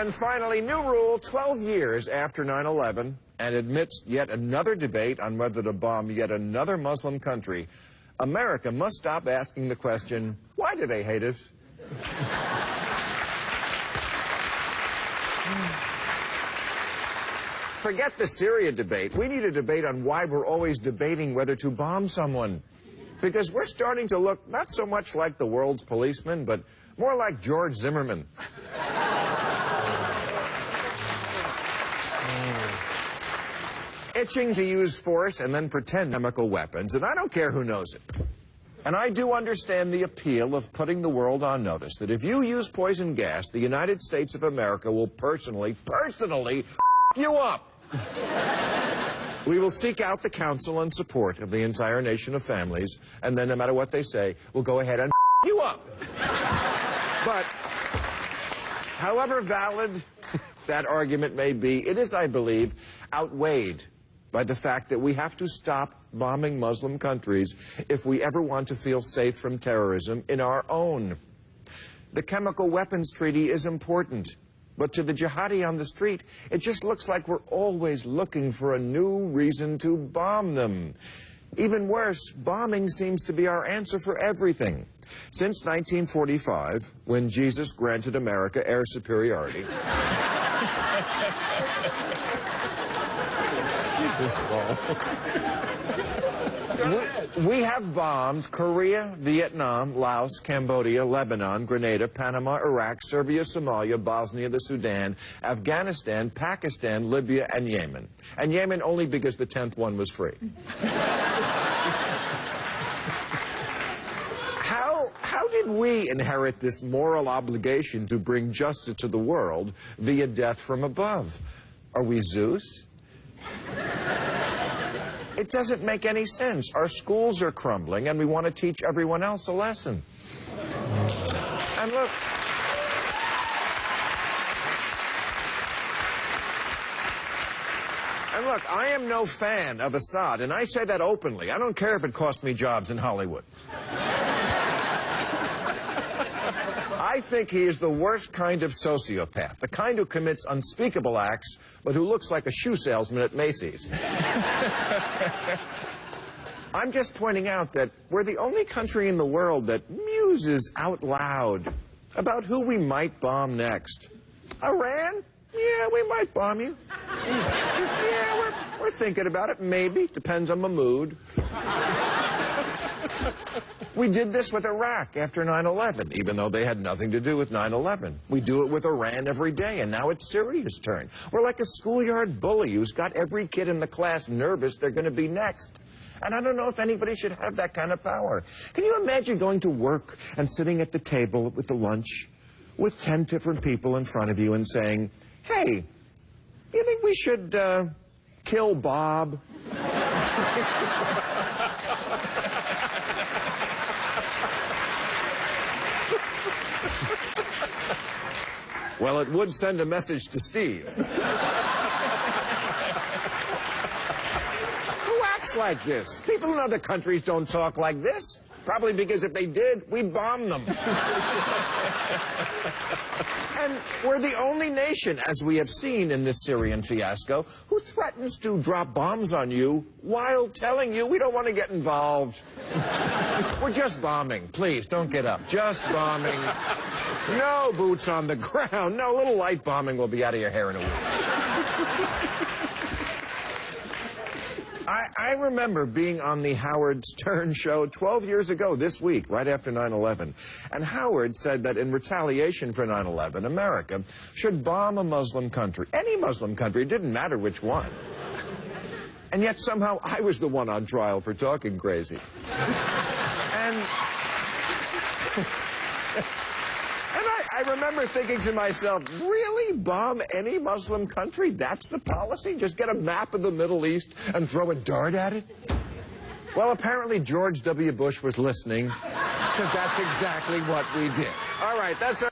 And finally, new rule 12 years after 9/11, and amidst yet another debate on whether to bomb yet another Muslim country, America must stop asking the question, why do they hate us? Forget the Syria debate. We need a debate on why we're always debating whether to bomb someone. Because we're starting to look not so much like the world's policeman, but more like George Zimmerman. Itching to use force and then pretend chemical weapons, and I don't care who knows it. And I do understand the appeal of putting the world on notice that if you use poison gas, the United States of America will personally you up. We will seek out the counsel and support of the entire nation of families, and then no matter what they say, we'll go ahead and you up. But however valid that argument may be, it is, I believe, outweighed by the fact that we have to stop bombing Muslim countries if we ever want to feel safe from terrorism in our own. The chemical weapons treaty is important, but to the jihadi on the street, it just looks like we're always looking for a new reason to bomb them. Even worse, bombing seems to be our answer for everything. Since 1945, when Jesus granted America air superiority, we have bombed Korea, Vietnam, Laos, Cambodia, Lebanon, Grenada, Panama, Iraq, Serbia, Somalia, Bosnia, the Sudan, Afghanistan, Pakistan, Libya, and Yemen. And Yemen only because the 10th one was free. How did we inherit this moral obligation to bring justice to the world via death from above? Are we Zeus? It doesn't make any sense. Our schools are crumbling, and we want to teach everyone else a lesson. And look, I am no fan of Assad, and I say that openly. I don't care if it costs me jobs in Hollywood. I think he is the worst kind of sociopath, the kind who commits unspeakable acts, but who looks like a shoe salesman at Macy's. I'm just pointing out that we're the only country in the world that muses out loud about who we might bomb next. Iran? Yeah, we might bomb you. Yeah, we're thinking about it, maybe. Depends on the mood. We did this with Iraq after 9/11, even though they had nothing to do with 9/11. We do it with Iran every day, and now it's Syria's turn. We're like a schoolyard bully who's got every kid in the class nervous they're going to be next. And I don't know if anybody should have that kind of power. Can you imagine going to work and sitting at the table with the lunch with 10 different people in front of you and saying, hey, you think we should kill Bob? Well, it would send a message to Steve. Who acts like this? People in other countries don't talk like this. Probably because if they did, we'd bomb them. And we're the only nation, as we have seen in this Syrian fiasco, who threatens to drop bombs on you while telling you we don't want to get involved. We're just bombing. Please, don't get up. Just bombing. No boots on the ground. No, a little light bombing will be out of your hair in a week. I remember being on the Howard Stern show 12 years ago this week, right after 9/11. And Howard said that in retaliation for 9/11, America should bomb a Muslim country. Any Muslim country, it didn't matter which one. And yet somehow I was the one on trial for talking crazy. And I remember thinking to myself, really bomb any Muslim country? That's the policy? Just get a map of the Middle East and throw a dart at it? Well, apparently George W. Bush was listening, because that's exactly what we did. All right, that's our